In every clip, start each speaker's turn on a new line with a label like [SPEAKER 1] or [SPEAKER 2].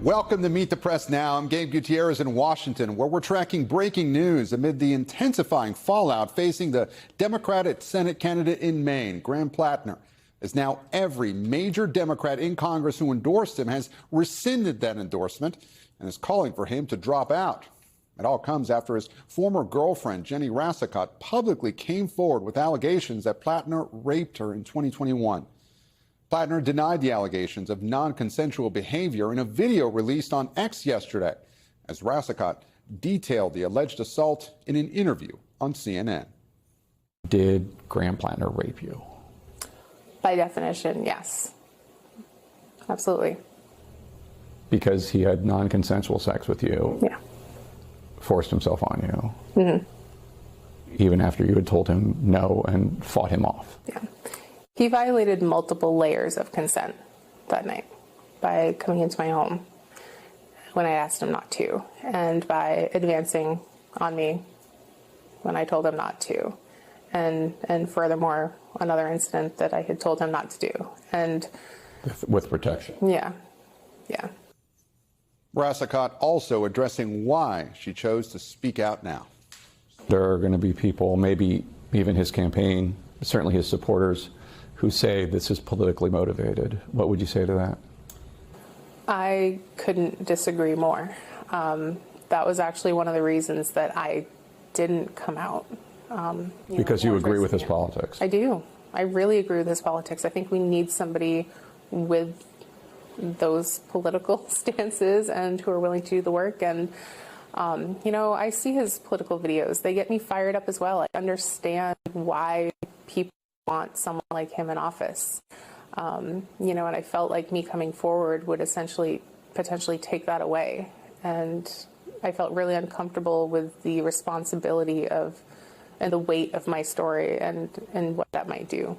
[SPEAKER 1] Welcome to Meet the Press Now. I'm Gabe Gutierrez in Washington, where we're tracking breaking news amid the intensifying fallout facing the Democratic Senate candidate in Maine, Graham Platner. As now every major Democrat in Congress who endorsed him has rescinded that endorsement and is calling for him to drop out. It all comes after his former girlfriend, Jenny Rassicot, publicly came forward with allegations that Platner raped her in 2021. Platner denied the allegations of non-consensual behavior in a video released on X yesterday, as Rassicot detailed the alleged assault in an interview on CNN.
[SPEAKER 2] Did Graham Platner rape you?
[SPEAKER 3] By definition, yes. Absolutely.
[SPEAKER 2] Because he had non-consensual sex with you?
[SPEAKER 3] Yeah.
[SPEAKER 2] Forced himself on you? Mm-hmm. Even after you had told him no and fought him off?
[SPEAKER 3] Yeah. He violated multiple layers of consent that night by coming into my home when I asked him not to, and by advancing on me when I told him not to, and furthermore, another incident that I had told him not to do. And
[SPEAKER 2] with protection.
[SPEAKER 3] Yeah.
[SPEAKER 1] Rassicot also addressing why she chose to speak out now.
[SPEAKER 2] There are going to be people, maybe even his campaign, certainly his supporters, who say this is politically motivated. What would you say to that?
[SPEAKER 3] I couldn't disagree more. That was actually one of the reasons that I didn't come out.
[SPEAKER 2] Because you agree with his politics.
[SPEAKER 3] I do. I really agree with his politics. I think we need somebody with those political stances and who are willing to do the work. And, I see his political videos. They get me fired up as well. I understand why people want someone like him in office. And I felt like me coming forward would essentially potentially take that away. And I felt really uncomfortable with the responsibility of and the weight of my story and what that might do.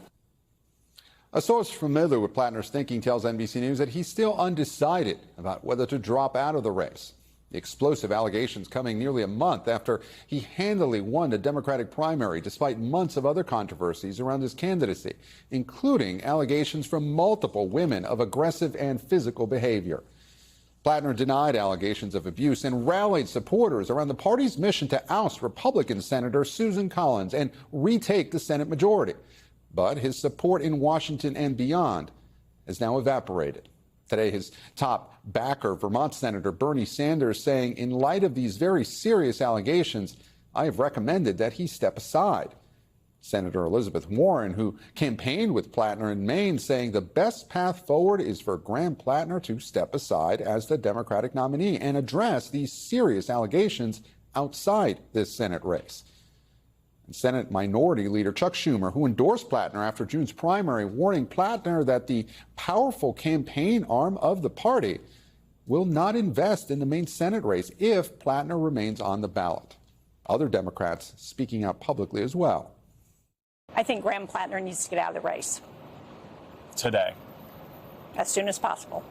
[SPEAKER 1] A source familiar with Platner's thinking tells NBC News that he's still undecided about whether to drop out of the race. The explosive allegations coming nearly a month after he handily won the Democratic primary despite months of other controversies around his candidacy, including allegations from multiple women of aggressive and physical behavior. Platner denied allegations of abuse and rallied supporters around the party's mission to oust Republican Senator Susan Collins and retake the Senate majority. But his support in Washington and beyond has now evaporated. Today, his top backer, Vermont Senator Bernie Sanders, saying, in light of these very serious allegations, I have recommended that he step aside. Senator Elizabeth Warren, who campaigned with Platner in Maine, saying the best path forward is for Graham Platner to step aside as the Democratic nominee and address these serious allegations outside this Senate race. Senate Minority Leader Chuck Schumer, who endorsed Platner after June's primary, warning Platner that the powerful campaign arm of the party will not invest in the Maine Senate race if Platner remains on the ballot. Other Democrats speaking out publicly as well.
[SPEAKER 4] I think Graham Platner needs to get out of the race.
[SPEAKER 5] Today?
[SPEAKER 4] As soon as possible.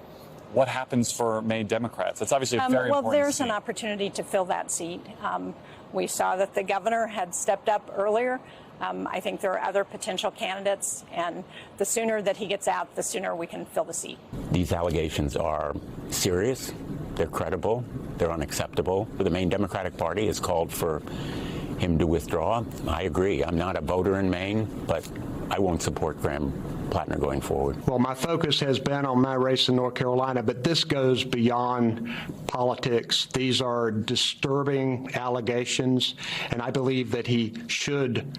[SPEAKER 5] What happens for Maine Democrats? That's obviously a very important
[SPEAKER 4] Well, there's
[SPEAKER 5] seat.
[SPEAKER 4] an opportunity to fill that seat. We saw that the governor had stepped up earlier. I think there are other potential candidates, and the sooner that he gets out, the sooner we can fill the seat.
[SPEAKER 6] These allegations are serious, they're credible, they're unacceptable. The Maine Democratic Party has called for him to withdraw. I agree. I'm not a voter in Maine, but I won't support Graham Platner going forward.
[SPEAKER 7] Well, my focus has been on my race in North Carolina, but this goes beyond politics. These are disturbing allegations, and I believe that he should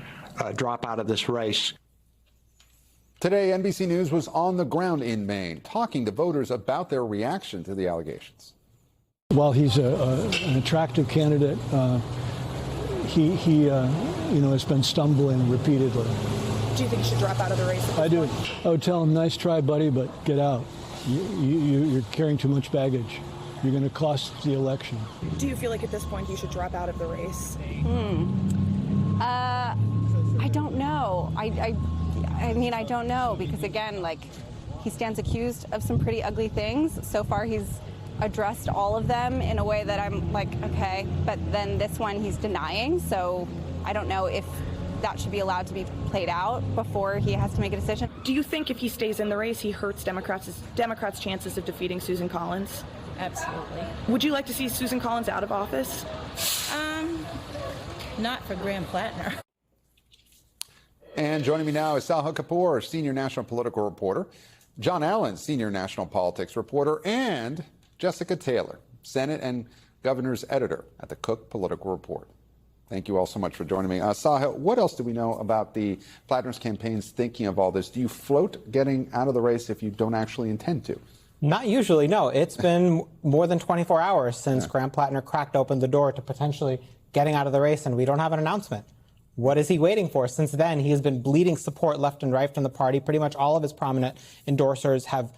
[SPEAKER 7] drop out of this race.
[SPEAKER 1] Today, NBC News was on the ground in Maine, talking to voters about their reaction to the allegations.
[SPEAKER 8] While he's an attractive candidate, he has been stumbling repeatedly.
[SPEAKER 9] Do you think he should drop out of the race?
[SPEAKER 8] I do. I would tell him, nice try, buddy, but get out. You're carrying too much baggage. You're going to cost the election.
[SPEAKER 9] Do you feel like at this point he should drop out of the race?
[SPEAKER 10] I don't know. I mean, I don't know, because again, he stands accused of some pretty ugly things. So far, he's addressed all of them in a way that I'm like, okay, but then this one he's denying. So I don't know if that should be allowed to be played out before he has to make a decision.
[SPEAKER 9] Do you think if he stays in the race, he hurts Democrats' chances of defeating Susan Collins?
[SPEAKER 11] Absolutely.
[SPEAKER 9] Would you like to see Susan Collins out of office?
[SPEAKER 11] Not for Graham Platner.
[SPEAKER 1] And joining me now is Salha Kapoor, senior national political reporter, John Allen, senior national politics reporter, and Jessica Taylor, Senate and Governor's editor at the Cook Political Report. Thank you all so much for joining me. Salha, what else do we know about the Platner's campaign's thinking of all this? Do you float getting out of the race if you don't actually intend to?
[SPEAKER 12] Not usually, no. It's been more than 24 hours since Graham Platner cracked open the door to potentially getting out of the race, and we don't have an announcement. What is he waiting for? Since then, he has been bleeding support left and right from the party. Pretty much all of his prominent endorsers have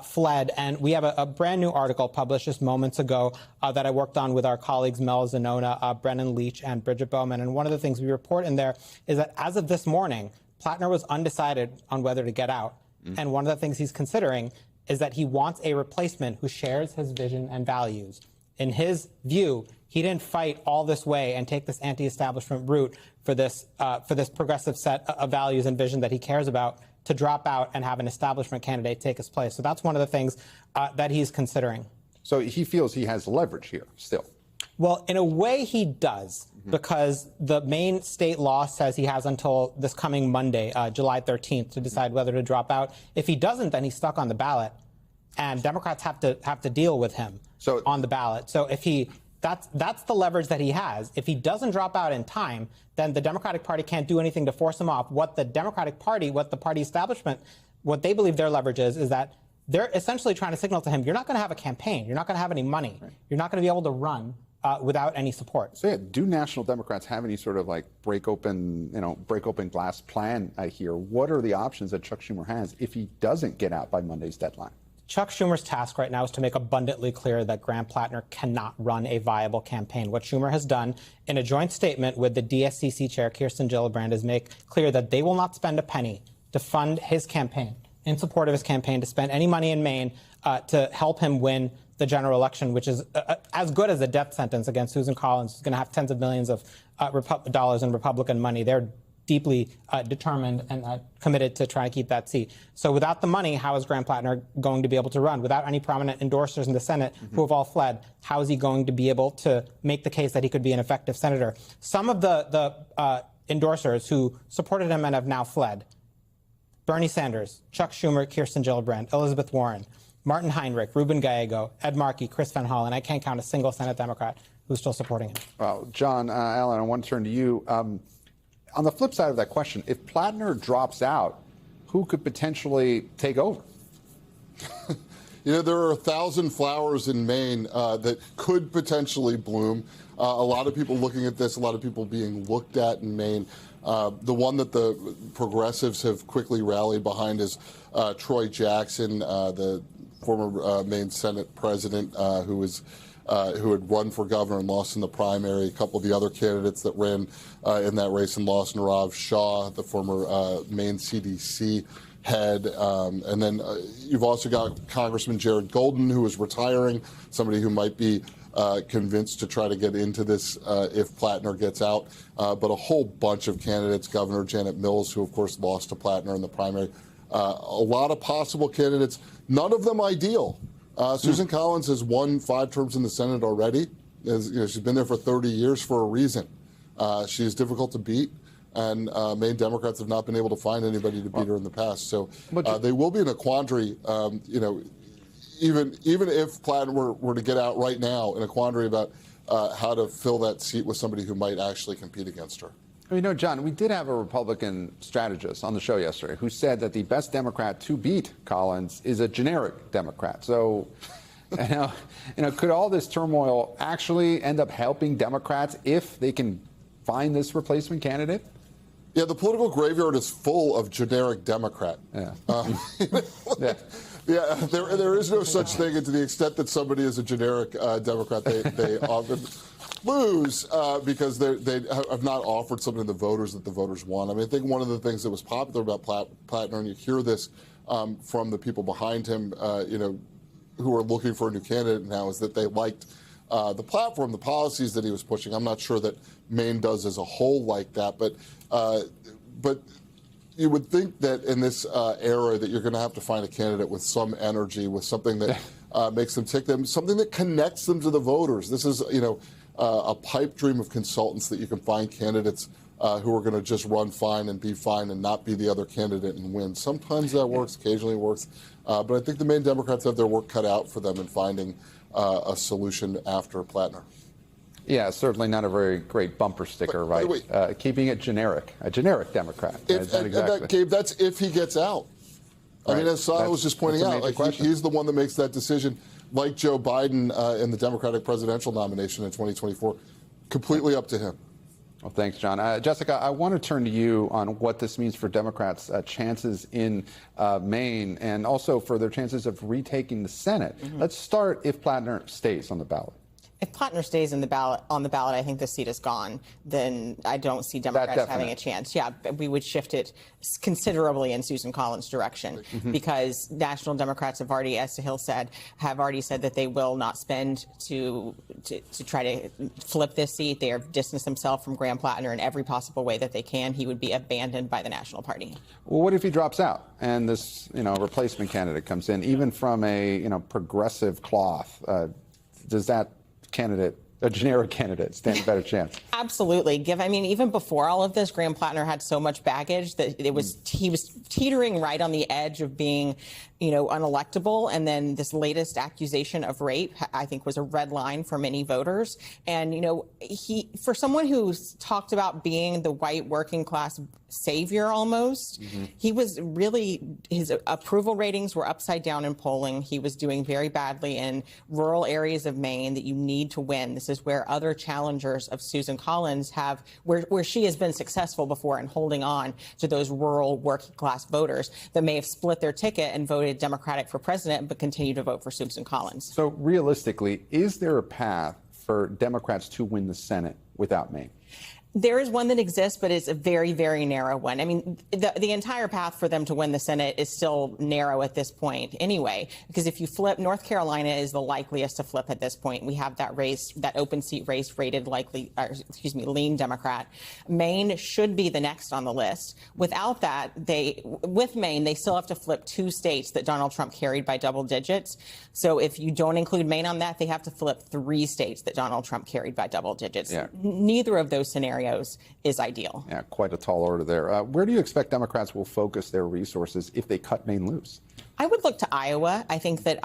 [SPEAKER 12] fled, and we have a brand new article published just moments ago that I worked on with our colleagues Mel Zanona, Brennan Leach, and Bridget Bowman. And one of the things we report in there is that as of this morning, Platner was undecided on whether to get out. And one of the things he's considering is that he wants a replacement who shares his vision and values. In his view, he didn't fight all this way and take this anti-establishment route for this progressive set of values and vision that he cares about to drop out and have an establishment candidate take his place. So that's one of the things that he's considering.
[SPEAKER 1] So he feels he has leverage here still.
[SPEAKER 12] Well, in a way he does, because the Maine state law says he has until this coming Monday, July 13th, to decide whether to drop out. If he doesn't, then he's stuck on the ballot, and Democrats have to deal with him on the ballot. So if that's the leverage that he has. If he doesn't drop out in time, then the Democratic Party can't do anything to force him off. What the Democratic Party, what the party establishment, what they believe their leverage is that they're essentially trying to signal to him, you're not going to have a campaign, you're not going to have any money, you're not going to be able to run without any support.
[SPEAKER 1] So do national Democrats have any sort of like break open glass plan here? What are the options that Chuck Schumer has if he doesn't get out by Monday's deadline?
[SPEAKER 12] Chuck Schumer's task right now is to make abundantly clear that Graham Platner cannot run a viable campaign. What Schumer has done in a joint statement with the DSCC chair, Kirsten Gillibrand, is make clear that they will not spend a penny to fund his campaign, in support of his campaign, to spend any money in Maine to help him win the general election, which is as good as a death sentence against Susan Collins, who's going to have tens of millions of dollars in Republican money. They're deeply determined and committed to trying to keep that seat. So without the money, how is Graham Platner going to be able to run? Without any prominent endorsers in the Senate who have all fled, how is he going to be able to make the case that he could be an effective senator? Some of the endorsers who supported him and have now fled: Bernie Sanders, Chuck Schumer, Kirsten Gillibrand, Elizabeth Warren, Martin Heinrich, Ruben Gallego, Ed Markey, Chris Van Hollen. I can't count a single Senate Democrat who's still supporting him.
[SPEAKER 1] Well, John Allen, I want to turn to you. On the flip side of that question, if Platner drops out, who could potentially take over?
[SPEAKER 13] There are 1,000 flowers in Maine that could potentially bloom. A lot of people looking at this, a lot of people being looked at in Maine. The one that the progressives have quickly rallied behind is Troy Jackson, the former Maine Senate president who had run for governor and lost in the primary. A couple of the other candidates that ran in that race and lost: Nirav Shah, the former Maine CDC head. And then you've also got Congressman Jared Golden, who is retiring, somebody who might be convinced to try to get into this if Platner gets out. But a whole bunch of candidates: Governor Janet Mills, who of course lost to Platner in the primary. A lot of possible candidates, none of them ideal. Susan Collins has won 5 terms in the Senate already. She's been there for 30 years for a reason. She is difficult to beat, and Maine Democrats have not been able to find anybody to beat her in the past. So they will be in a quandary. Even if Platner were to get out right now, in a quandary about how to fill that seat with somebody who might actually compete against her.
[SPEAKER 1] John, we did have a Republican strategist on the show yesterday who said that the best Democrat to beat Collins is a generic Democrat. So, could all this turmoil actually end up helping Democrats if they can find this replacement candidate?
[SPEAKER 13] Yeah, the political graveyard is full of generic Democrat.
[SPEAKER 1] Yeah.
[SPEAKER 13] Yeah, there is no such thing, and to the extent that somebody is a generic Democrat, they often lose because they have not offered something to the voters that the voters want. I think one of the things that was popular about Platner, and you hear this from the people behind him, who are looking for a new candidate now, is that they liked the platform, the policies that he was pushing. I'm not sure that Maine does as a whole like that, but you would think that in this era that you're going to have to find a candidate with some energy, with something that makes them tick them, something that connects them to the voters. This is, a pipe dream of consultants that you can find candidates who are going to just run fine and not be the other candidate and win. Sometimes that works, occasionally it works. But I think the Maine Democrats have their work cut out for them in finding a solution after Platner.
[SPEAKER 1] Yeah, certainly not a very great bumper sticker, right? Keeping it generic, a generic Democrat.
[SPEAKER 13] Gabe, that's if he gets out. I mean, as Sahil was just pointing out, he's the one that makes that decision, like Joe Biden in the Democratic presidential nomination in 2024. Completely up to him.
[SPEAKER 1] Well, thanks, John. Jessica, I want to turn to you on what this means for Democrats' chances in Maine and also for their chances of retaking the Senate. Let's start if Platner stays on the ballot.
[SPEAKER 11] If Platner stays on the ballot, I think the seat is gone. Then I don't see Democrats having a chance. Yeah, we would shift it considerably in Susan Collins' direction because national Democrats have already, as Sahil said, said that they will not spend to try to flip this seat. They have distanced themselves from Graham Platner in every possible way that they can. He would be abandoned by the National Party.
[SPEAKER 1] Well, what if he drops out and this, replacement candidate comes in, even from a, progressive cloth? Does that a generic candidate, stand a better chance?
[SPEAKER 11] Absolutely. Even before all of this, Graham Platner had so much baggage that he was teetering right on the edge of being, unelectable. And then this latest accusation of rape, I think, was a red line for many voters. And, for someone who's talked about being the white working class savior almost, he was really, his approval ratings were upside down in polling. He was doing very badly in rural areas of Maine that you need to win. This is where other challengers of Susan Collins have, where she has been successful before in holding on to those rural working class voters that may have split their ticket and voted Democratic for president, but continue to vote for Susan Collins.
[SPEAKER 1] So realistically, is there a path for Democrats to win the Senate without Maine?
[SPEAKER 11] There is one that exists, but it's a very, very narrow one. The entire path for them to win the Senate is still narrow at this point anyway, because if you flip, North Carolina is the likeliest to flip at this point. We have that open seat race rated lean Democrat. Maine should be the next on the list. Without that, with Maine, they still have to flip 2 states that Donald Trump carried by double digits. So if you don't include Maine on that, they have to flip 3 states that Donald Trump carried by double digits. Yeah. Neither of those scenarios is ideal.
[SPEAKER 1] Yeah, quite a tall order there. Where do you expect Democrats will focus their resources if they cut Maine loose?
[SPEAKER 11] I would look to Iowa. I think that,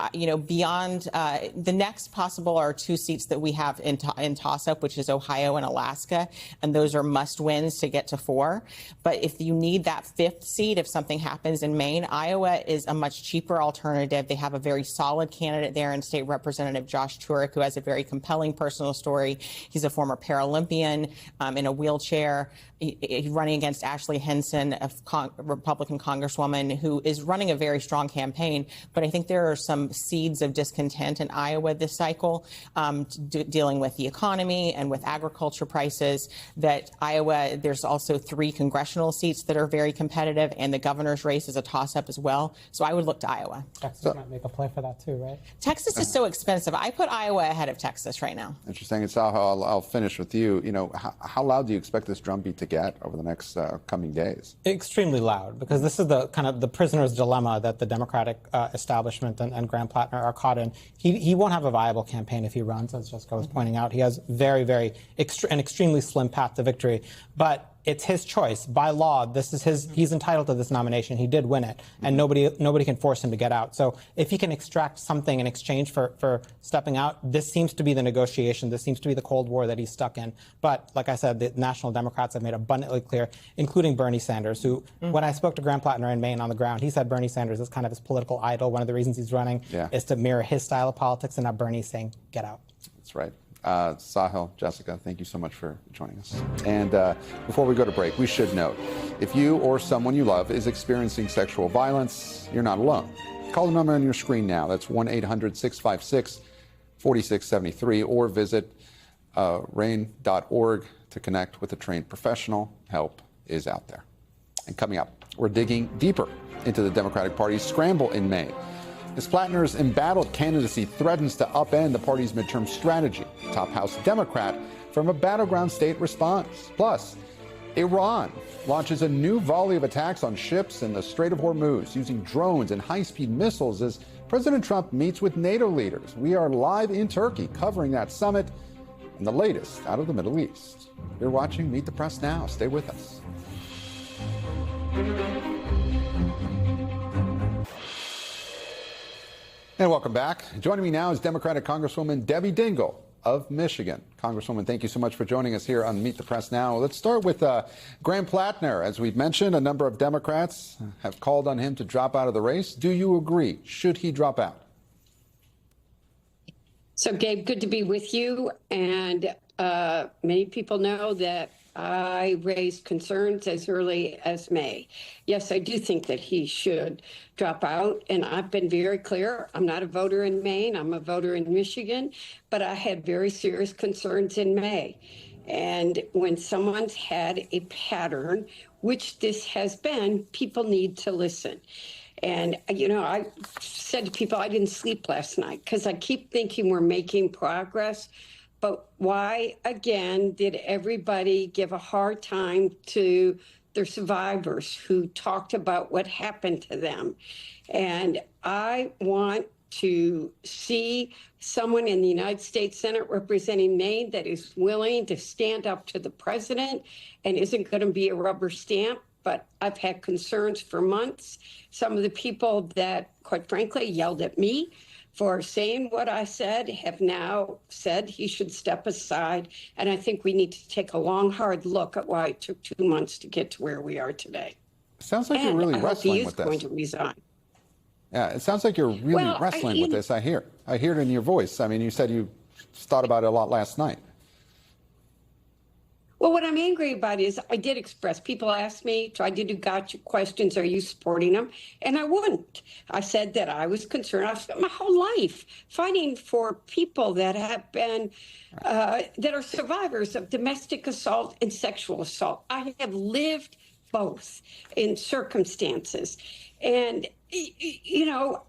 [SPEAKER 11] beyond the next possible are 2 seats that we have in toss-up, which is Ohio and Alaska, and those are must-wins to get to 4. But if you need that 5th seat, if something happens in Maine, Iowa is a much cheaper alternative. They have a very solid candidate there in State Representative Josh Turek, who has a very compelling personal story. He's a former Paralympian in a wheelchair. He's running against Ashley Henson, a Republican congresswoman, who is running a very strong campaign. But I think there are some seeds of discontent in Iowa this cycle, dealing with the economy and with agriculture prices. That Iowa, there's also 3 congressional seats that are very competitive, and the governor's race is a toss-up as well. So I would look to Iowa.
[SPEAKER 12] Texas might make a play for that too, right?
[SPEAKER 11] Texas is so expensive. I put Iowa ahead of Texas right now.
[SPEAKER 1] Interesting. And Sahil, I'll finish with you. How loud do you expect this drumbeat to get over the next coming days?
[SPEAKER 12] Extremely loud, because this is the kind of the prisoner's dilemma that the Democratic establishment and Graham Platner are caught in. He won't have a viable campaign if he runs, as Jessica was pointing out. He has an extremely slim path to victory. But it's his choice. By law, this is he's entitled to this nomination. He did win it, and nobody can force him to get out. So if he can extract something in exchange for stepping out, this seems to be the negotiation. This seems to be the Cold War that he's stuck in. But like I said, the national Democrats have made abundantly clear, including Bernie Sanders, who, when I spoke to Graham Platner in Maine on the ground, he said Bernie Sanders is kind of his political idol. One of the reasons he's running is to mirror his style of politics, and now Bernie's saying, get out.
[SPEAKER 1] That's right. Sahil, Jessica, thank you so much for joining us. And before we go to break, we should note, if you or someone you love is experiencing sexual violence, you're not alone. Call the number on your screen now. That's 1-800-656-4673, or visit RAIN.org to connect with a trained professional. Help is out there. And coming up, we're digging deeper into the Democratic Party's scramble in Maine. As Platner's embattled candidacy threatens to upend the party's midterm strategy, top House Democrat from a battleground state responds. Plus, Iran launches a new volley of attacks on ships in the Strait of Hormuz using drones and high-speed missiles as President Trump meets with NATO leaders. We are live in Turkey covering that summit and the latest out of the Middle East. You're watching Meet the Press Now. Stay with us. And welcome back. Joining me now is Democratic Congresswoman Debbie Dingell of Michigan. Congresswoman, thank you so much for joining us here on Meet the Press Now. Let's start with Graham Platner. As we've mentioned, a number of Democrats have called on him to drop out of the race. Do you agree? Should he drop out?
[SPEAKER 14] So, Gabe, good to be with you. And many people know that I raised concerns as early as May. Yes, I do think that he should drop out. And I've been very clear. I'm not a voter in Maine. I'm a voter in Michigan. But I had very serious concerns in May. And when someone's had a pattern, which this has been, people need to listen. And, you know, I said to people, I didn't sleep last night because I keep thinking we're making progress. But why, again, did everybody give a hard time to their survivors who talked about what happened to them? And I want to see someone in the United States Senate representing Maine that is willing to stand up to the president and isn't going to be a rubber stamp. But I've had concerns for months. Some of the people that, quite frankly, yelled at me for saying what I said have now said he should step aside. And I think we need to take a long, hard look at why it took 2 months to get to where we are today.
[SPEAKER 1] Sounds like you're really wrestling with this.
[SPEAKER 14] He is going to resign.
[SPEAKER 1] Yeah, it sounds like you're really wrestling with this. I hear it in your voice. I mean, you said you thought about it a lot last night.
[SPEAKER 14] Well, what I'm angry about is I did express. People asked me, tried to do gotcha questions, are you supporting them? And I wouldn't. I said that I was concerned. I've spent my whole life fighting for people that have been, that are survivors of domestic assault and sexual assault. I have lived both in circumstances. And, you know,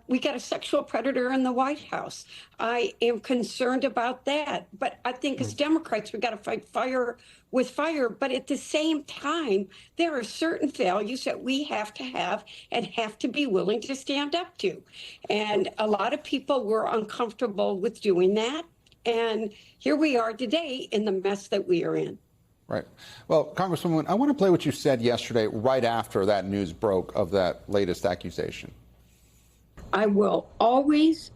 [SPEAKER 14] we got a sexual predator in the White House. I am concerned about that. But I think as Democrats, we got to fight fire with fire. But at the same time, there are certain values that we have to have and have to be willing to stand up to. And a lot of people were uncomfortable with doing that. And here we are today in the mess that we are in.
[SPEAKER 1] Right. Well, Congresswoman, I want to play what you said yesterday right after that news broke of that latest accusation.
[SPEAKER 14] I will always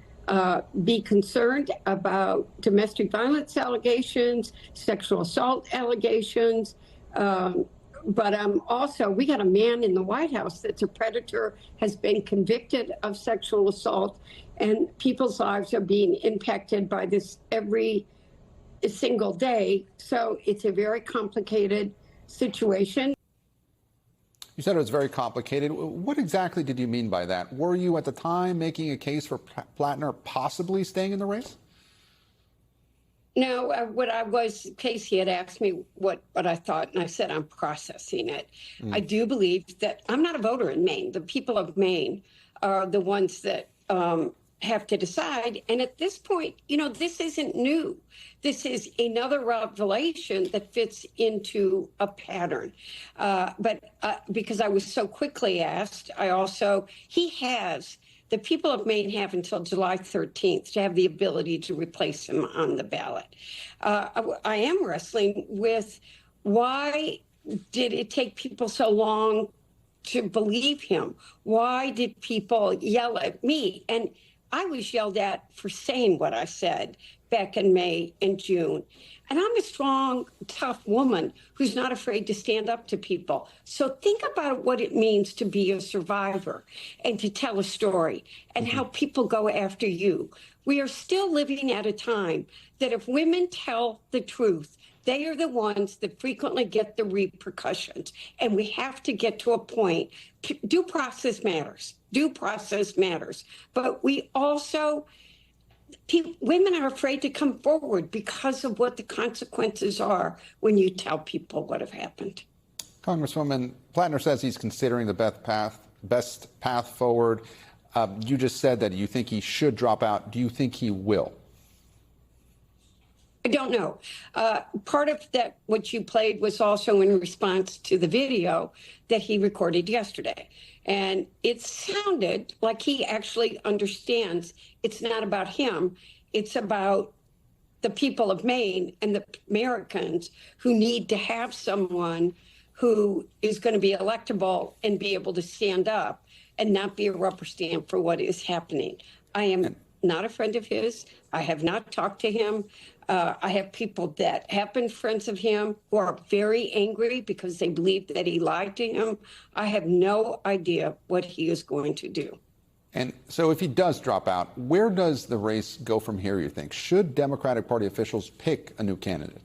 [SPEAKER 14] be concerned about domestic violence allegations, sexual assault allegations. But also, we got a man in the White House that's a predator, has been convicted of sexual assault, and people's lives are being impacted by this every single day. So it's a very complicated situation.
[SPEAKER 1] You said it was very complicated. What exactly did you mean by that? Were you at the time making a case for Platner possibly staying in the race?
[SPEAKER 14] No, what I was, Casey had asked me what I thought, and I said I'm processing it. I do believe that I'm not a voter in Maine. The people of Maine are the ones that have to decide. And at this point, you know, this isn't new. This is another revelation that fits into a pattern. But because I was so quickly asked, the people of Maine have until July 13th to have the ability to replace him on the ballot. I am wrestling with why did it take people so long to believe him? Why did people yell at me? And I was yelled at for saying what I said back in May and June. And I'm a strong, tough woman who's not afraid to stand up to people. So think about what it means to be a survivor and to tell a story and how people go after you. We are still living at a time that if women tell the truth, they are the ones that frequently get the repercussions. And we have to get to a point. Due process matters. Due process matters. But we also, women are afraid to come forward because of what the consequences are when you tell people what have happened.
[SPEAKER 1] Congresswoman, Platner says he's considering the best path forward. You just said that you think he should drop out. Do you think he will?
[SPEAKER 14] I don't know. Part of that, what you played, was also in response to the video that he recorded yesterday. And it sounded like he actually understands it's not about him. It's about the people of Maine and the Americans who need to have someone who is going to be electable and be able to stand up and not be a rubber stamp for what is happening. I am not a friend of his. I have not talked to him. I have people that have been friends of him who are very angry because they believe that he lied to him. I have no idea what he is going to do.
[SPEAKER 1] And so if he does drop out, where does the race go from here, you think? Should Democratic Party officials pick a new candidate?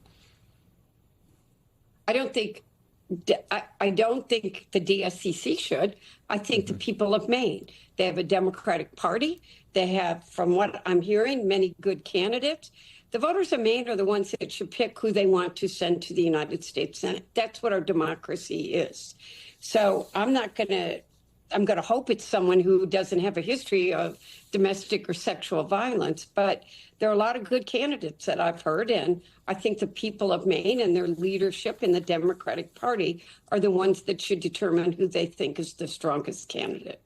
[SPEAKER 14] I don't think the DSCC should. I think the people of Maine. They have a Democratic Party. They have, from what I'm hearing, many good candidates. The voters of Maine are the ones that should pick who they want to send to the United States Senate. That's what our democracy is. So I'm going to hope it's someone who doesn't have a history of domestic or sexual violence. But there are a lot of good candidates that I've heard. And I think the people of Maine and their leadership in the Democratic Party are the ones that should determine who they think is the strongest candidate.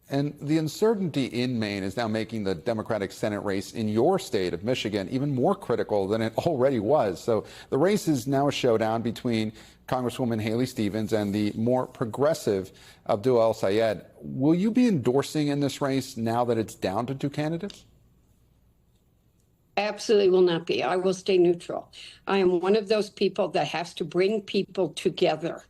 [SPEAKER 1] And the uncertainty in Maine is now making the Democratic Senate race in your state of Michigan even more critical than it already was. So the race is now a showdown between Congresswoman Haley Stevens and the more progressive Abdul El-Sayed. Will you be endorsing in this race now that it's down to two candidates?
[SPEAKER 14] Absolutely will not be. I will stay neutral. I am one of those people that has to bring people together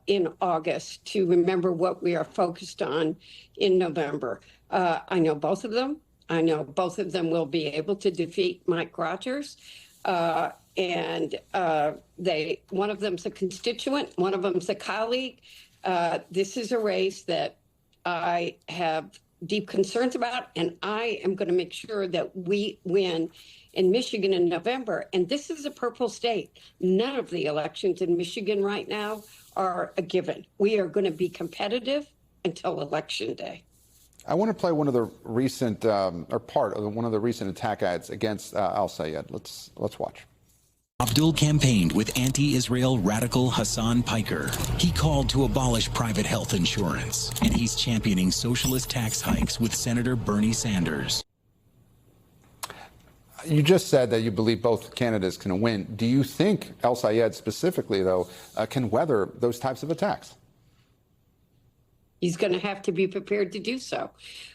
[SPEAKER 14] in August to remember what we are focused on in November. I know both of them. I know both of them will be able to defeat Mike Rogers. And one of them's a constituent, one of them's a colleague. This is a race that I have deep concerns about, and I am going to make sure that we win in Michigan in November. And this is a purple state. None of the elections in Michigan right now are a given. We are going to be competitive until Election Day.
[SPEAKER 1] I want to play one of the recent, or part of one of the recent attack ads against El-Sayed. Let's watch.
[SPEAKER 15] Abdul campaigned with anti-Israel radical Hassan Piker. He called to abolish private health insurance, and he's championing socialist tax hikes with Senator Bernie Sanders.
[SPEAKER 1] You just said that you believe both candidates can win. Do you think El-Sayed specifically, though, can weather those types of attacks?
[SPEAKER 14] He's going to have to be prepared to do so.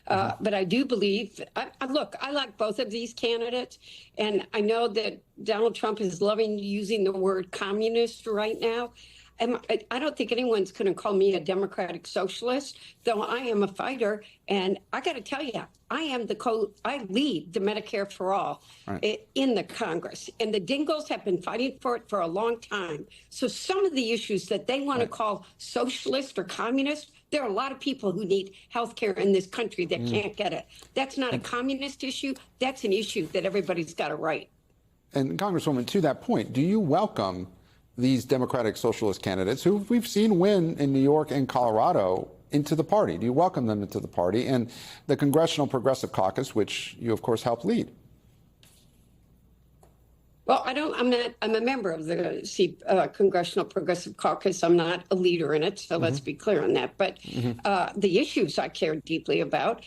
[SPEAKER 14] But I do believe, look, I like both of these candidates. And I know that Donald Trump is loving using the word communist right now. And I don't think anyone's going to call me a democratic socialist, though I am a fighter. And I got to tell you, I lead the Medicare for All in the Congress. And the Dingells have been fighting for it for a long time. So some of the issues that they want to call socialist or communist, there are a lot of people who need health care in this country that can't get it. That's not a communist issue. That's an issue that everybody's got to right.
[SPEAKER 1] And Congresswoman, to that point, do you welcome these Democratic Socialist candidates who we've seen win in New York and Colorado into the party? Do you welcome them into the party and the Congressional Progressive Caucus, which you, of course, helped lead?
[SPEAKER 14] Well, I'm a member of the Congressional Progressive Caucus. I'm not a leader in it, so let's be clear on that. But the issues I care deeply about,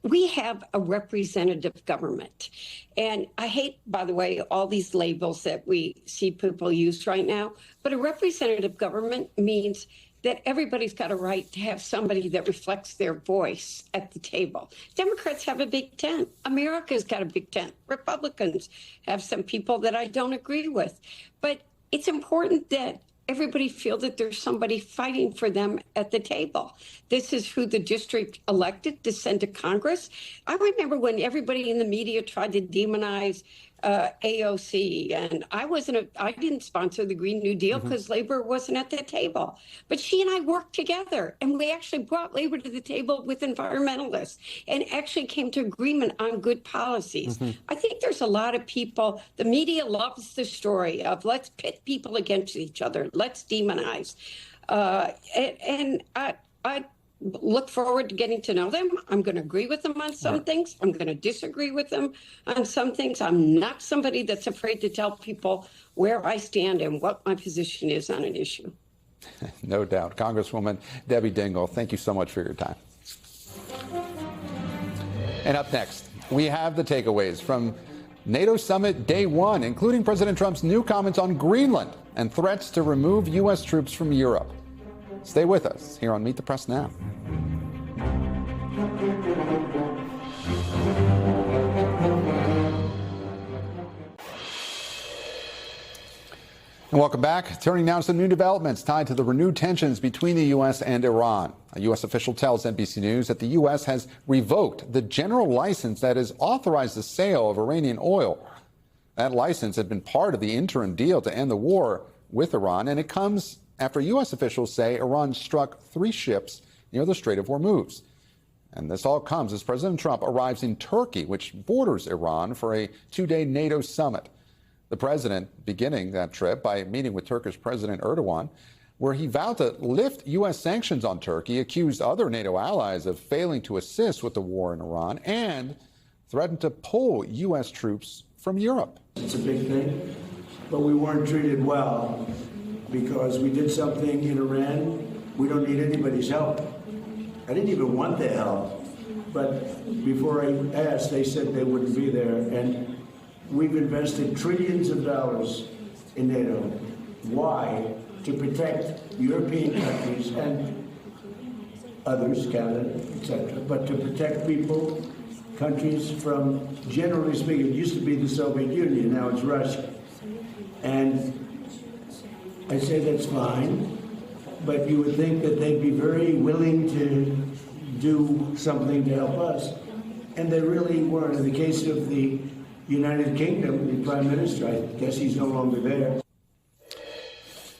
[SPEAKER 14] we have a representative government. And I hate, by the way, all these labels that we see people use right now. But a representative government means that everybody's got a right to have somebody that reflects their voice at the table. Democrats have a big tent. America's got a big tent. Republicans have some people that I don't agree with. But it's important that everybody feel that there's somebody fighting for them at the table. This is who the district elected to send to Congress. I remember when everybody in the media tried to demonize AOC, and I didn't sponsor the Green New Deal because labor wasn't at the table. But she and I worked together, and we actually brought labor to the table with environmentalists and actually came to agreement on good policies. I think there's a lot of people, the media loves the story of let's pit people against each other, let's demonize. And look forward to getting to know them. I'm going to agree with them on some things. I'm going to disagree with them on some things. I'm not somebody that's afraid to tell people where I stand and what my position is on an issue.
[SPEAKER 1] No doubt. Congresswoman Debbie Dingell, thank you so much for your time. And up next, we have the takeaways from NATO summit day one, including President Trump's new comments on Greenland and threats to remove U.S. troops from Europe. Stay with us here on Meet the Press Now. And welcome back. Turning now to some new developments tied to the renewed tensions between the U.S. and Iran. A U.S. official tells NBC News that the U.S. has revoked the general license that has authorized the sale of Iranian oil. That license had been part of the interim deal to end the war with Iran, and it comes after U.S. officials say Iran struck 3 ships near the Strait of Hormuz. And this all comes as President Trump arrives in Turkey, which borders Iran, for a 2-day NATO summit. The president beginning that trip by meeting with Turkish President Erdogan, where he vowed to lift U.S. sanctions on Turkey, accused other NATO allies of failing to assist with the war in Iran, and threatened to pull U.S. troops from Europe.
[SPEAKER 16] It's a big thing, but we weren't treated well because we did something in Iran. We don't need anybody's help. I didn't even want their help, but before I asked, they said they wouldn't be there. And we've invested trillions of dollars in NATO. Why? To protect European countries and others, Canada, etc., but to protect people, countries from, generally speaking, it used to be the Soviet Union, now it's Russia. And I say that's fine, but you would think that they'd be very willing to do something to help us. And they really weren't. In the case of the United Kingdom, the Prime Minister, I guess he's no longer there.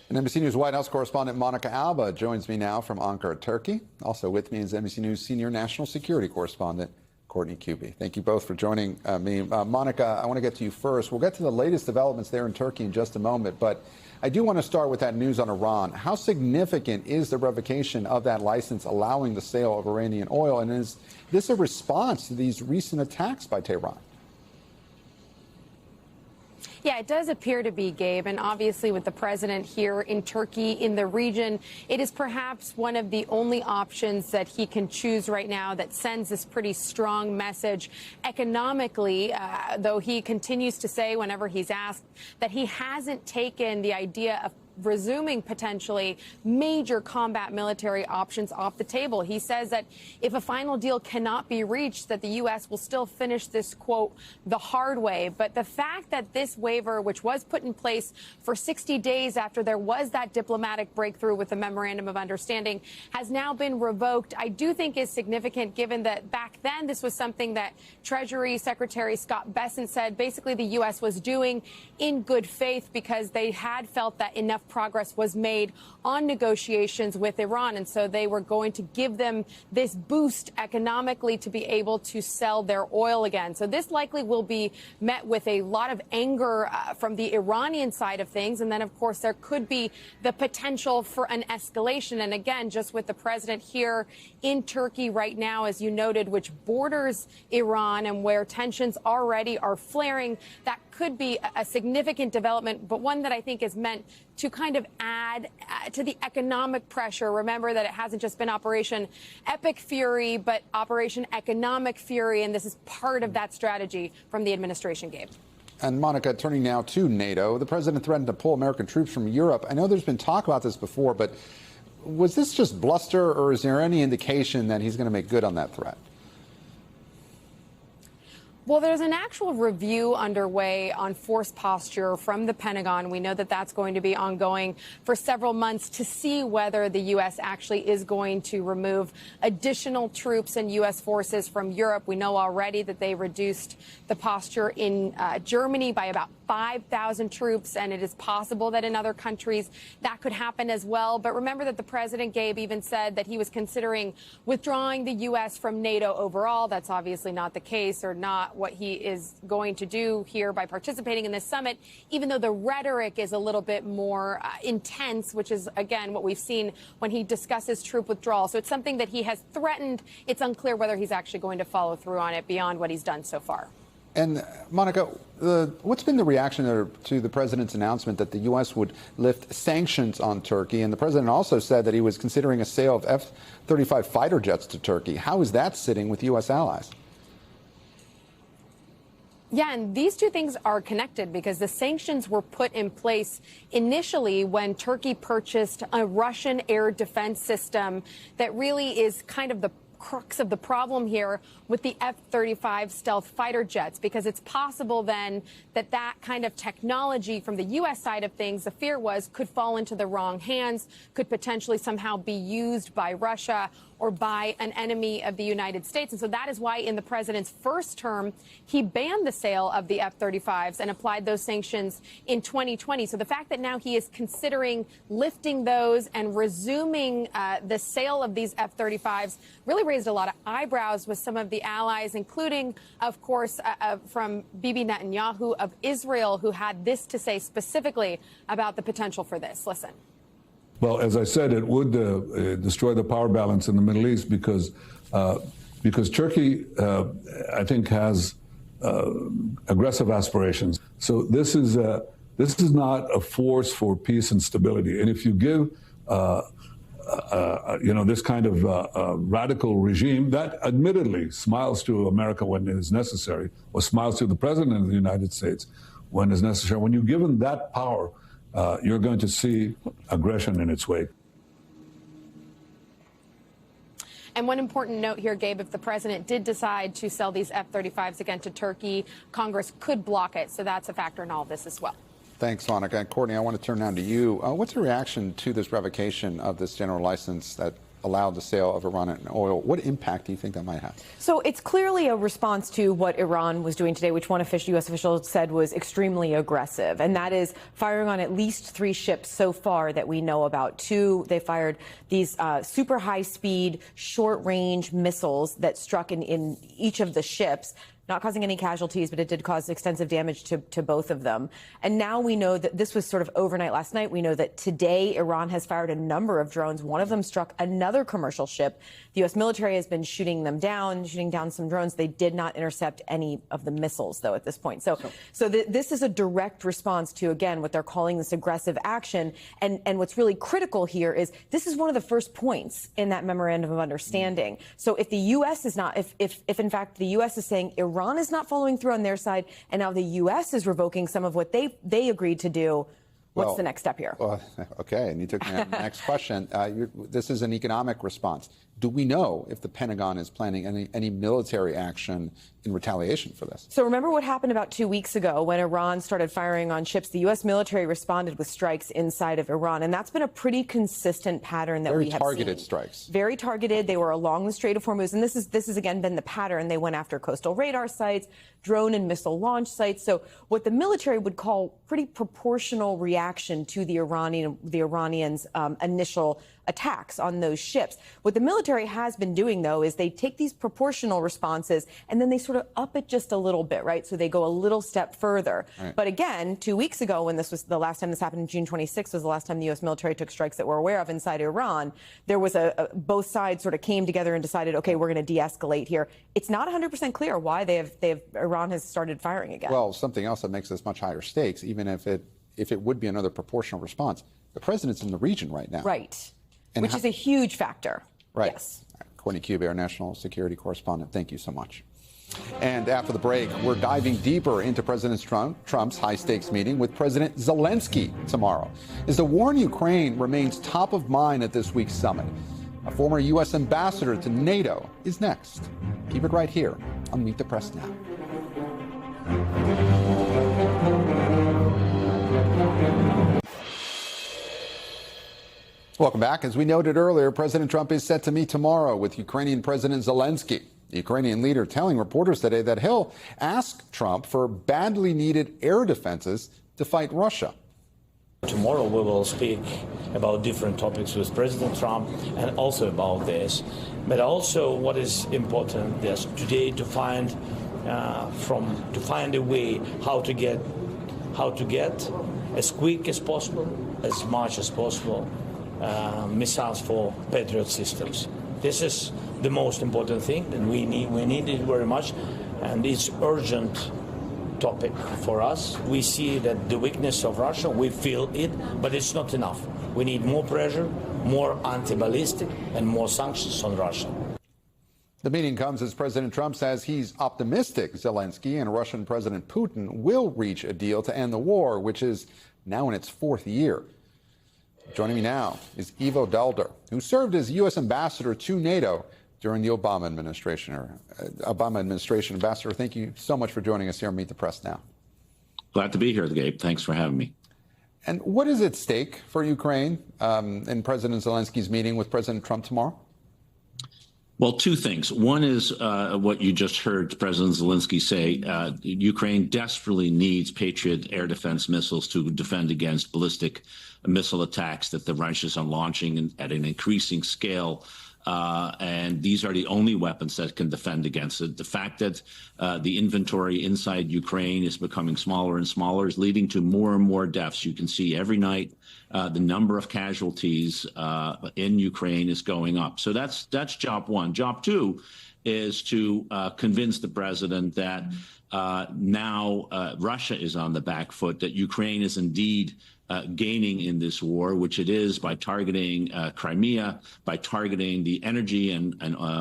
[SPEAKER 1] And NBC News White House correspondent Monica Alba joins me now from Ankara, Turkey. Also with me is NBC News senior national security correspondent Courtney Kube. Thank you both for joining me. Monica, I want to get to you first. We'll get to the latest developments there in Turkey in just a moment, but I do want to start with that news on Iran. How significant is the revocation of that license allowing the sale of Iranian oil, and is this a response to these recent attacks by Tehran?
[SPEAKER 17] Yeah, it does appear to be, Gabe, and obviously with the president here in Turkey, in the region, it is perhaps one of the only options that he can choose right now that sends this pretty strong message economically, though he continues to say whenever he's asked that he hasn't taken the idea of resuming potentially major combat military options off the table. He says that if a final deal cannot be reached, that the U.S. will still finish this, quote, the hard way. But the fact that this waiver, which was put in place for 60 days after there was that diplomatic breakthrough with the Memorandum of Understanding, has now been revoked, I do think is significant, given that back then this was something that Treasury Secretary Scott Bessent said basically the U.S. was doing in good faith because they had felt that enough progress was made on negotiations with Iran, and so they were going to give them this boost economically to be able to sell their oil again. So this likely will be met with a lot of anger from the Iranian side of things, and then of course there could be the potential for an escalation. And again, just with the president here in Turkey right now, as you noted, which borders Iran and where tensions already are flaring, that could be a significant development, but one that I think is meant to kind of add to the economic pressure. Remember that it hasn't just been Operation Epic Fury, but Operation Economic Fury, and this is part of that strategy from the administration, Gabe.
[SPEAKER 1] And Monica, turning now to NATO, the president threatened to pull American troops from Europe. I know there's been talk about this before, but was this just bluster, or is there any indication that he's going to make good on that threat?
[SPEAKER 17] Well, there's an actual review underway on force posture from the Pentagon. We know that that's going to be ongoing for several months to see whether the U.S. actually is going to remove additional troops and U.S. forces from Europe. We know already that they reduced the posture in Germany by about 5,000 troops, and it is possible that in other countries that could happen as well. But remember that the president, Gabe, even said that he was considering withdrawing the U.S. from NATO overall. That's obviously not the case, or not what he is going to do here by participating in this summit, even though the rhetoric is a little bit more intense, which is, again, what we've seen when he discusses troop withdrawal. So it's something that he has threatened. It's unclear whether he's actually going to follow through on it beyond what he's done so far.
[SPEAKER 1] And, Monica, what's been the reaction to the president's announcement that the U.S. would lift sanctions on Turkey? And the president also said that he was considering a sale of F-35 fighter jets to Turkey. How is that sitting with U.S. allies?
[SPEAKER 17] Yeah, and these two things are connected because the sanctions were put in place initially when Turkey purchased a Russian air defense system that really is kind of the crux of the problem here with the F-35 stealth fighter jets, because it's possible then that that kind of technology from the U.S. side of things, the fear was, could fall into the wrong hands, could potentially somehow be used by Russia or by an enemy of the United States. And so that is why in the president's first term, he banned the sale of the F-35s and applied those sanctions in 2020. So the fact that now he is considering lifting those and resuming the sale of these F-35s really raised a lot of eyebrows with some of the allies, including, of course, from Bibi Netanyahu of Israel, who had this to say specifically about the potential for this. Listen.
[SPEAKER 18] Well, as I said, it would destroy the power balance in the Middle East because Turkey, I think, has aggressive aspirations. So this is not a force for peace and stability. And if you give this kind of radical regime that admittedly smiles to America when it is necessary, or smiles to the president of the United States when it's necessary, when you give them that power, you're going to see aggression in its wake.
[SPEAKER 17] And one important note here, Gabe, if the president did decide to sell these F-35s again to Turkey, Congress could block it. So that's a factor in all of this as well.
[SPEAKER 1] Thanks, Monica. And Courtney, I want to turn now to you. What's the reaction to this revocation of this general license that allowed the sale of Iranian oil? What impact do you think that might have?
[SPEAKER 19] So it's clearly a response to what Iran was doing today, which one U.S. official said was extremely aggressive, and that is firing on at least 3 ships so far that we know about. 2, they fired these super high-speed, short-range missiles that struck in each of the ships, not causing any casualties, but it did cause extensive damage to both of them. And now we know that this was sort of overnight last night. We know that today Iran has fired a number of drones. One of them struck another commercial ship. The U.S. military has been shooting down some drones. They did not intercept any of the missiles, though, at this point. So this is a direct response to, again, what they're calling this aggressive action. And what's really critical here is this is one of the first points in that memorandum of understanding. So if the U.S. is not, if in fact the U.S. is saying Iran is not following through on their side, and now the U.S. is revoking some of what they agreed to do, what's the next step here?
[SPEAKER 1] Well, okay, and you took me on the next question. This is an economic response. Do we know if the Pentagon is planning any military action in retaliation for this?
[SPEAKER 19] So remember what happened about 2 weeks ago when Iran started firing on ships? The U.S. military responded with strikes inside of Iran, and that's been a pretty consistent pattern that we have seen.
[SPEAKER 1] Very targeted strikes.
[SPEAKER 19] Very targeted. They were along the Strait of Hormuz, and this has again been the pattern. They went after coastal radar sites, drone and missile launch sites. So what the military would call pretty proportional reaction to the Iranians' initial attacks on those ships. What the military has been doing, though, is they take these proportional responses and then they sort of up it just a little bit, right? So they go a little step further. Right. But again, 2 weeks ago, when this was the last time this happened, June 26th was the last time the U.S. military took strikes that we're aware of inside Iran. There was both sides sort of came together and decided, okay, we're going to de-escalate here. It's not 100% clear why Iran has started firing again.
[SPEAKER 1] Well, something else that makes this much higher stakes, even if it would be another proportional response, the president's in the region right now.
[SPEAKER 19] Right. Which is a huge factor.
[SPEAKER 1] Right.
[SPEAKER 19] Yes.
[SPEAKER 1] Courtney Cube, our national security correspondent, thank you so much. And after the break, we're diving deeper into President Trump's high-stakes meeting with President Zelenskyy tomorrow, as the war in Ukraine remains top of mind at this week's summit. A former U.S. ambassador to NATO is next. Keep it right here on Meet the Press Now. Welcome back. As we noted earlier, President Trump is set to meet tomorrow with Ukrainian President Zelenskyy. The Ukrainian leader telling reporters today that he'll ask Trump for badly needed air defenses to fight Russia.
[SPEAKER 20] Tomorrow we will speak about different topics with President Trump and also about this. But also what is important is today to find to find a way how to get as quick as possible, as much as possible, missiles for Patriot systems. This is the most important thing, and we need it very much, and it's urgent topic for us. We see that the weakness of Russia, we feel it, but it's not enough. We need more pressure, more anti-ballistic, and more sanctions on Russia.
[SPEAKER 1] The meeting comes as President Trump says he's optimistic Zelenskyy and Russian President Putin will reach a deal to end the war, which is now in its fourth year. Joining me now is Ivo Daalder, who served as U.S. ambassador to NATO during the Obama administration. Ambassador, thank you so much for joining us here on Meet the Press Now.
[SPEAKER 21] Glad to be here, Gabe. Thanks for having me.
[SPEAKER 1] And what is at stake for Ukraine in President Zelensky's meeting with President Trump tomorrow?
[SPEAKER 21] Well, two things. One is what you just heard President Zelenskyy say. Ukraine desperately needs Patriot air defense missiles to defend against ballistic missile attacks that the Russians are launching at an increasing scale. And these are the only weapons that can defend against it. The fact that the inventory inside Ukraine is becoming smaller and smaller is leading to more and more deaths. You can see every night the number of casualties in Ukraine is going up. So that's job one. Job two is to convince the president that now Russia is on the back foot, that Ukraine is indeed gaining in this war, which it is by targeting Crimea, by targeting the energy and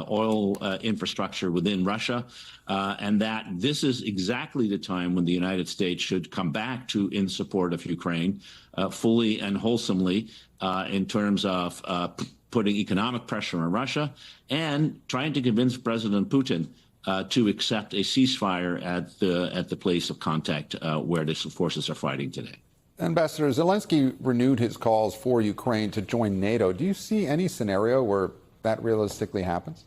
[SPEAKER 21] oil infrastructure within Russia, and that this is exactly the time when the United States should come back to in support of Ukraine fully and wholesomely in terms of putting economic pressure on Russia and trying to convince President Putin to accept a ceasefire at the place of contact where the forces are fighting today.
[SPEAKER 1] Ambassador, Zelenskyy renewed his calls for Ukraine to join NATO. Do you see any scenario where that realistically happens?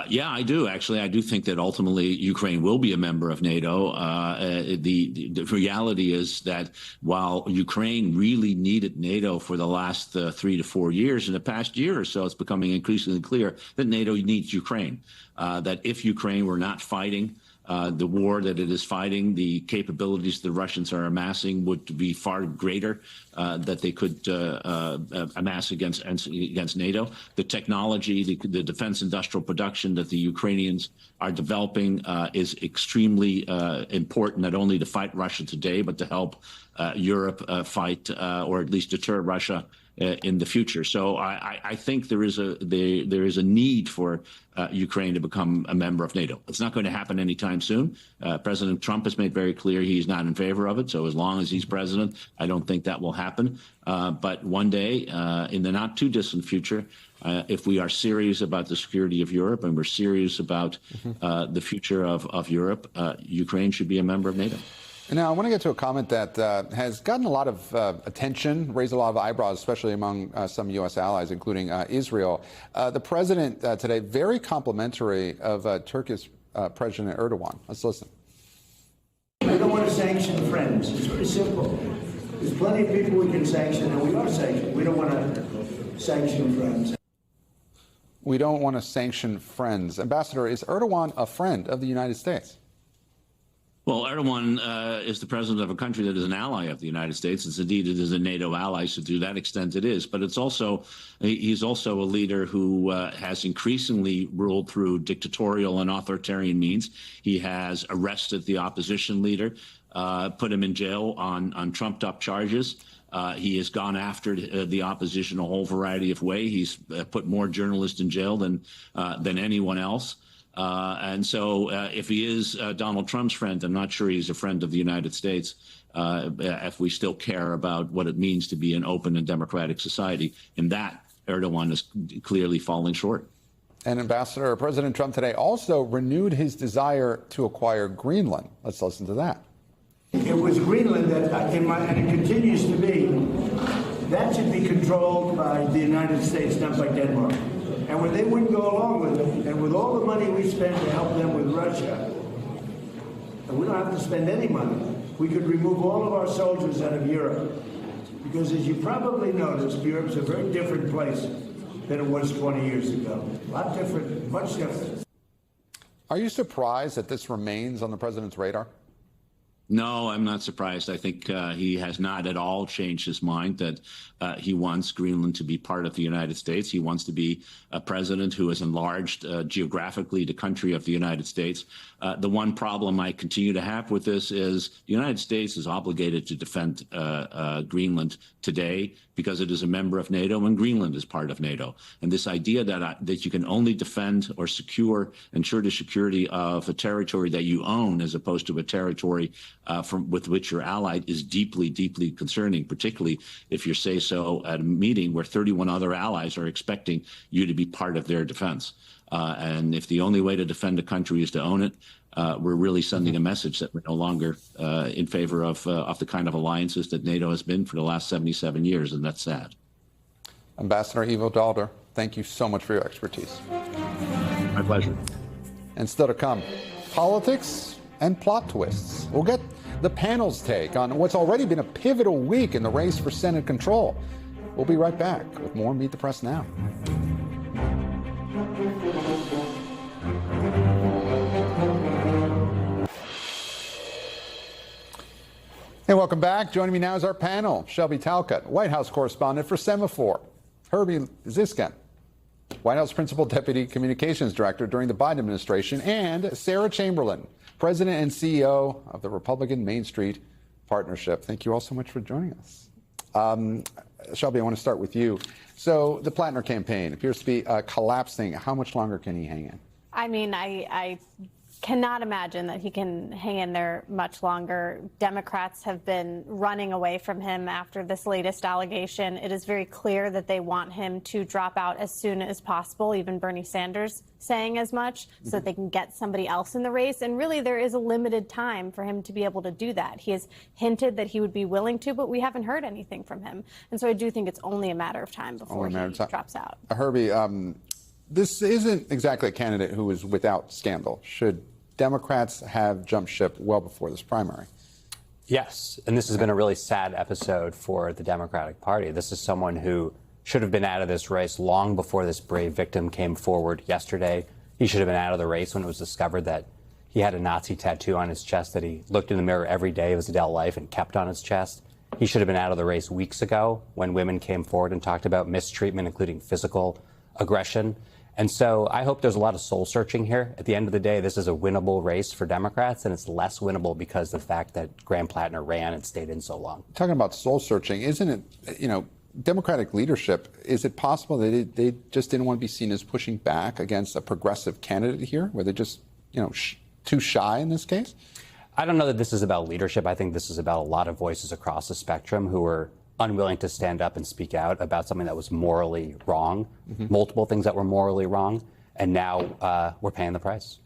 [SPEAKER 21] Yeah, I do. Actually, I do think that ultimately Ukraine will be a member of NATO. The reality is that while Ukraine really needed NATO for the last 3 to 4 years, in the past year or so, it's becoming increasingly clear that NATO needs Ukraine. That if Ukraine were not fighting the war that it is fighting, the capabilities the Russians are amassing would be far greater that they could amass against NATO. The technology, the defense industrial production that the Ukrainians are developing is extremely important, not only to fight Russia today, but to help Europe fight or at least deter Russia in the future. So I think there is a need for Ukraine to become a member of NATO. It's not going to happen anytime soon. President Trump has made very clear he's not in favor of it. So as long as he's president, I don't think that will happen. But one day in the not too distant future, if we are serious about the security of Europe and we're serious about the future of Europe, Ukraine should be a member of NATO.
[SPEAKER 1] Now, I want to get to a comment that has gotten a lot of attention, raised a lot of eyebrows, especially among some U.S. allies, including Israel. The president today, very complimentary of Turkish President Erdogan. Let's listen.
[SPEAKER 16] We don't want to sanction friends. It's very simple. There's plenty of people we can sanction, and we are sanctioned. We don't want to sanction friends.
[SPEAKER 1] We don't want to sanction friends. Ambassador, is Erdogan a friend of the United States?
[SPEAKER 21] Well, Erdogan is the president of a country that is an ally of the United States. It's indeed, it is a NATO ally, so to that extent it is. But it's also, he's also a leader who has increasingly ruled through dictatorial and authoritarian means. He has arrested the opposition leader, put him in jail on trumped-up charges. He has gone after the opposition a whole variety of ways. He's put more journalists in jail than anyone else. And so if he is Donald Trump's friend, I'm not sure he's a friend of the United States if we still care about what it means to be an open and democratic society. In that, Erdogan is clearly falling short.
[SPEAKER 1] And Ambassador, President Trump today also renewed his desire to acquire Greenland. Let's listen to that.
[SPEAKER 16] It was Greenland that, and it continues to be, that should be controlled by the United States, not by Denmark. And when they wouldn't go along with it, and with all the money we spend to help them with Russia, and we don't have to spend any money, we could remove all of our soldiers out of Europe. Because as you probably noticed, Europe's a very different place than it was 20 years ago. A lot different, much different.
[SPEAKER 1] Are you surprised that this remains on the president's radar?
[SPEAKER 21] No, I'm not surprised. I think he has not at all changed his mind that he wants Greenland to be part of the United States. He wants to be a president who has enlarged geographically the country of the United States. The one problem I continue to have with this is the United States is obligated to defend Greenland today because it is a member of NATO and Greenland is part of NATO. And this idea that you can only defend or ensure the security of a territory that you own as opposed to a territory with which you're allied is deeply, deeply concerning, particularly if you say so at a meeting where 31 other allies are expecting you to be part of their defense. And if the only way to defend a country is to own it, we're really sending a message that we're no longer in favor of the kind of alliances that NATO has been for the last 77 years, and that's sad.
[SPEAKER 1] Ambassador Ivo Daalder, thank you so much for your expertise.
[SPEAKER 21] My pleasure.
[SPEAKER 1] And still to come, politics and plot twists. We'll get the panel's take on what's already been a pivotal week in the race for Senate control. We'll be right back with more Meet the Press Now. Hey, welcome back. Joining me now is our panel. Shelby Talcott, White House correspondent for Semaphore. Herbie Ziskin, White House Principal Deputy Communications Director during the Biden administration. And Sarah Chamberlain, President and CEO of the Republican Main Street Partnership. Thank you all so much for joining us. Shelby, I want to start with you. So the Platner campaign appears to be collapsing. How much longer can he hang in?
[SPEAKER 2] I mean, I cannot imagine that he can hang in there much longer. Democrats have been running away from him after this latest allegation. It is very clear that they want him to drop out as soon as possible, even Bernie Sanders saying as much, so that they can get somebody else in the race. And really, there is a limited time for him to be able to do that. He has hinted that he would be willing to, but we haven't heard anything from him. And so I do think it's only a matter of time before he drops out.
[SPEAKER 1] Herbie, this isn't exactly a candidate who is without scandal. Should Democrats have jumped ship well before this primary?
[SPEAKER 22] Yes, and this has been a really sad episode for the Democratic Party. This is someone who should have been out of this race long before this brave victim came forward yesterday. He should have been out of the race when it was discovered that he had a Nazi tattoo on his chest that he looked in the mirror every day of his adult life and kept on his chest. He should have been out of the race weeks ago when women came forward and talked about mistreatment, including physical aggression. And so I hope there's a lot of soul searching here. At the end of the day, this is a winnable race for Democrats, and it's less winnable because of the fact that Graham Platner ran and stayed in so long.
[SPEAKER 1] Talking about soul searching, isn't it, Democratic leadership, is it possible that they just didn't want to be seen as pushing back against a progressive candidate here, where they're just, too shy in this case?
[SPEAKER 22] I don't know that this is about leadership. I think this is about a lot of voices across the spectrum who are unwilling to stand up and speak out about something that was morally wrong, multiple things that were morally wrong, and now we're paying the price.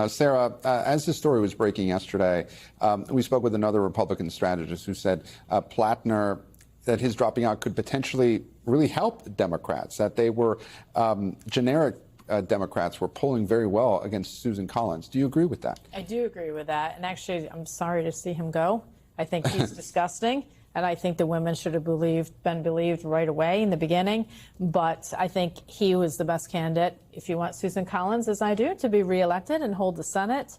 [SPEAKER 1] Sarah, as this story was breaking yesterday, we spoke with another Republican strategist who said Platner, that his dropping out could potentially really help Democrats, that they were generic Democrats were polling very well against Susan Collins. Do you agree with that?
[SPEAKER 23] I do agree with that. And actually, I'm sorry to see him go. I think he's disgusting. And I think the women should have been believed right away in the beginning. But I think he was the best candidate. If you want Susan Collins, as I do, to be reelected and hold the Senate,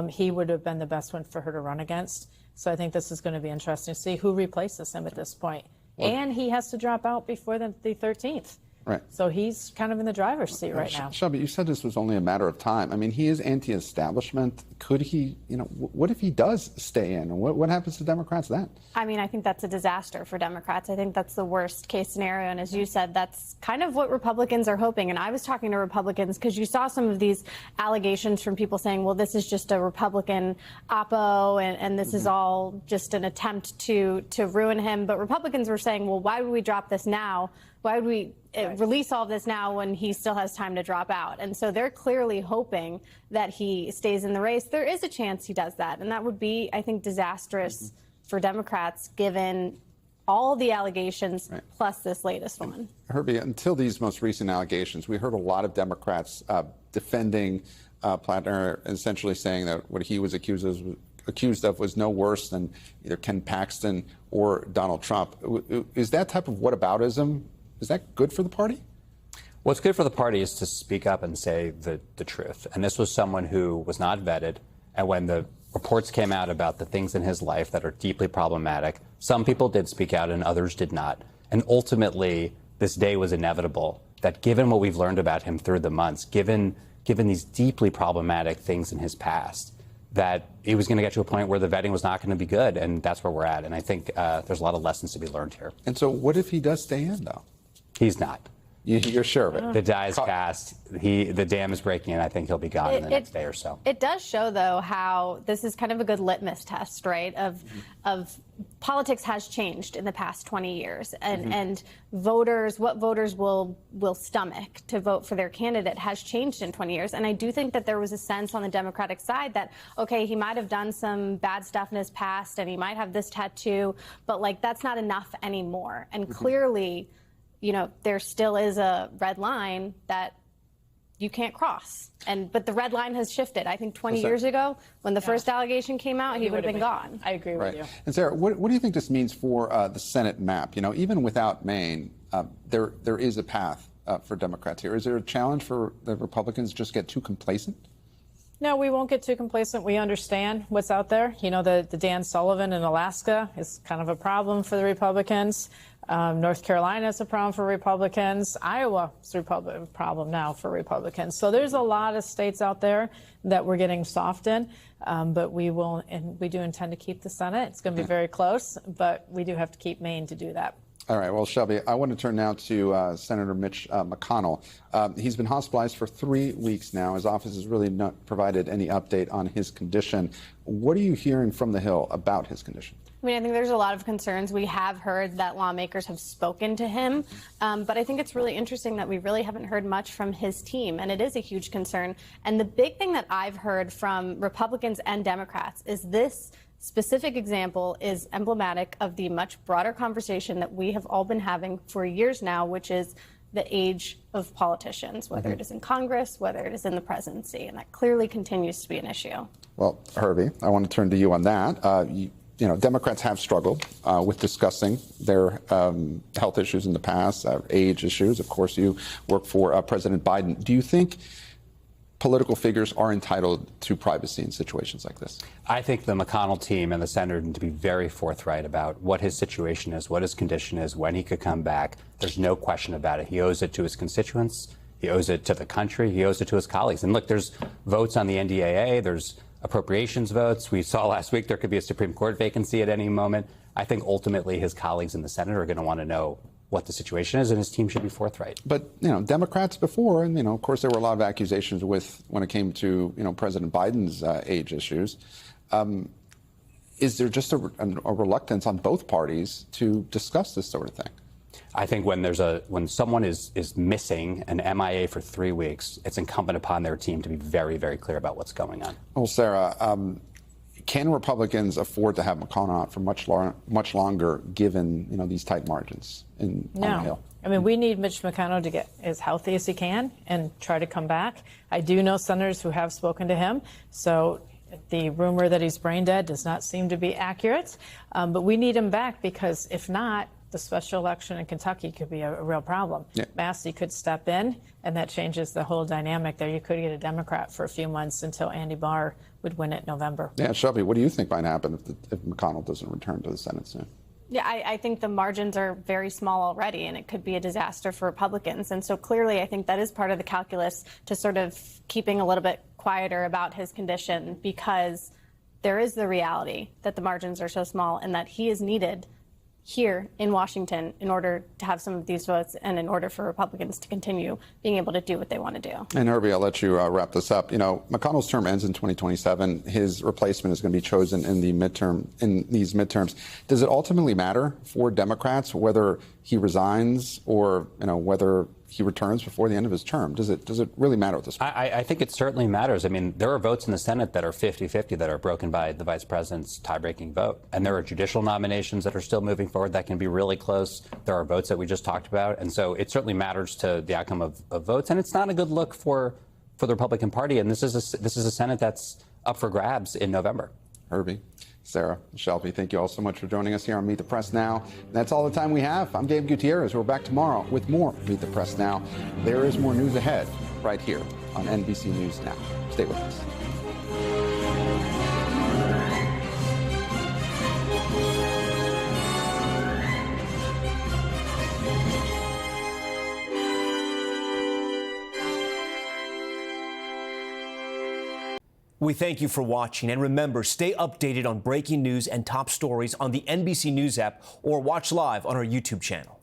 [SPEAKER 23] he would have been the best one for her to run against. So I think this is going to be interesting to see who replaces him at this point. Well, and he has to drop out before the 13th.
[SPEAKER 1] Right.
[SPEAKER 23] So he's kind of in the driver's seat right now.
[SPEAKER 1] Shelby, you said this was only a matter of time. I mean, he is anti-establishment. Could he, what if he does stay in? What happens to Democrats then?
[SPEAKER 2] I mean, I think that's a disaster for Democrats. I think that's the worst case scenario. And as you said, that's kind of what Republicans are hoping. And I was talking to Republicans because you saw some of these allegations from people saying, well, this is just a Republican oppo and this is all just an attempt to ruin him. But Republicans were saying, well, why would we drop this now? Why would we release all of this now when he still has time to drop out? And so they're clearly hoping that he stays in the race. There is a chance he does that. And that would be, I think, disastrous for Democrats, given all the allegations plus this latest one.
[SPEAKER 1] Herbie, until these most recent allegations, we heard a lot of Democrats defending Platner, essentially saying that what he was accused of was no worse than either Ken Paxton or Donald Trump. Is that type of whataboutism, is that good for the party?
[SPEAKER 22] What's good for the party is to speak up and say the truth. And this was someone who was not vetted. And when the reports came out about the things in his life that are deeply problematic, some people did speak out and others did not. And ultimately, this day was inevitable, that given what we've learned about him through the months, given these deeply problematic things in his past, that it was going to get to a point where the vetting was not going to be good. And that's where we're at. And I think there's a lot of lessons to be learned here.
[SPEAKER 1] And so what if he does stay in, though?
[SPEAKER 22] He's not.
[SPEAKER 1] You're sure of it?
[SPEAKER 22] The die is cast. The dam is breaking, and I think he'll be gone in the next day or so.
[SPEAKER 2] It does show, though, how this is kind of a good litmus test, right? Of politics has changed in the past 20 years, and voters, what voters will stomach to vote for their candidate has changed in 20 years. And I do think that there was a sense on the Democratic side that, okay, he might have done some bad stuff in his past, and he might have this tattoo, but like that's not enough anymore. And clearly, you know, there still is a red line that you can't cross. But the red line has shifted. I think 20 years ago, when the first allegation came out, he would have been gone.
[SPEAKER 23] I agree with you.
[SPEAKER 1] And Sarah, what do you think this means for the Senate map? You know, even without Maine, there is a path for Democrats here. Is there a challenge for the Republicans to just get too complacent?
[SPEAKER 23] No, we won't get too complacent. We understand what's out there. You know, the Dan Sullivan in Alaska is kind of a problem for the Republicans. North Carolina is a problem for Republicans. Iowa is a problem now for Republicans. So there's a lot of states out there that we're getting soft in, but we will, and we do intend to keep the Senate. It's going to be very close, but we do have to keep Maine to do that.
[SPEAKER 1] All right. Well, Shelby, I want to turn now to Senator Mitch McConnell. He's been hospitalized for 3 weeks now. His office has really not provided any update on his condition. What are you hearing from the Hill about his condition?
[SPEAKER 2] I mean, I think there's a lot of concerns. We have heard that lawmakers have spoken to him, but I think it's really interesting that we really haven't heard much from his team, and it is a huge concern. And the big thing that I've heard from Republicans and Democrats is this specific example is emblematic of the much broader conversation that we have all been having for years now, which is the age of politicians, whether it is in Congress, whether it is in the presidency, and that clearly continues to be an issue.
[SPEAKER 1] Well, Herbie, I want to turn to you on that. You know, Democrats have struggled with discussing their health issues in the past, age issues. Of course, you work for President Biden. Do you think political figures are entitled to privacy in situations like this?
[SPEAKER 22] I think the McConnell team and the senator need to be very forthright about what his situation is, what his condition is, when he could come back. There's no question about it. He owes it to his constituents. He owes it to the country. He owes it to his colleagues. And look, there's votes on the NDAA. There's appropriations votes. We saw last week there could be a Supreme Court vacancy at any moment. I think ultimately his colleagues in the Senate are going to want to know what the situation is, and his team should be forthright.
[SPEAKER 1] But, you know, Democrats before, and, you know, of course, there were a lot of accusations when it came to, you know, President Biden's age issues. Is there just a reluctance on both parties to discuss this sort of thing?
[SPEAKER 22] I think when someone is missing an MIA for 3 weeks, it's incumbent upon their team to be very, very clear about what's going on.
[SPEAKER 1] Well, Sarah, can Republicans afford to have McConnell out for much longer, given, you know, these tight margins on the Hill?
[SPEAKER 23] I mean, we need Mitch McConnell to get as healthy as he can and try to come back. I do know senators who have spoken to him, so the rumor that he's brain dead does not seem to be accurate. But we need him back because if not, the special election in Kentucky could be a real problem. Yeah. Massey could step in, and that changes the whole dynamic there. You could get a Democrat for a few months until Andy Barr would win it in November.
[SPEAKER 1] Yeah, Shelby, what do you think might happen if McConnell doesn't return to the Senate soon?
[SPEAKER 2] Yeah, I think the margins are very small already, and it could be a disaster for Republicans. And so clearly, I think that is part of the calculus to sort of keeping a little bit quieter about his condition, because there is the reality that the margins are so small and that he is needed here in Washington in order to have some of these votes and in order for Republicans to continue being able to do what they want to do.
[SPEAKER 1] And Herbie, I'll let you wrap this up. You know, McConnell's term ends in 2027. His replacement is going to be chosen in these midterms. Does it ultimately matter for Democrats whether he resigns or, you know, whether he returns before the end of his term? Does it really matter at this point?
[SPEAKER 22] I think it certainly matters. I mean, there are votes in the Senate that are 50-50 that are broken by the vice president's tie-breaking vote. And there are judicial nominations that are still moving forward that can be really close. There are votes that we just talked about. And so it certainly matters to the outcome of votes. And it's not a good look for the Republican Party. And this is a Senate that's up for grabs in November.
[SPEAKER 1] Herbie. Sarah, Shelby, thank you all so much for joining us here on Meet the Press Now. That's all the time we have. I'm Gabe Gutierrez. We're back tomorrow with more Meet the Press Now. There is more news ahead right here on NBC News Now. Stay with us.
[SPEAKER 3] We thank you for watching, and remember, stay updated on breaking news and top stories on the NBC News app or watch live on our YouTube channel.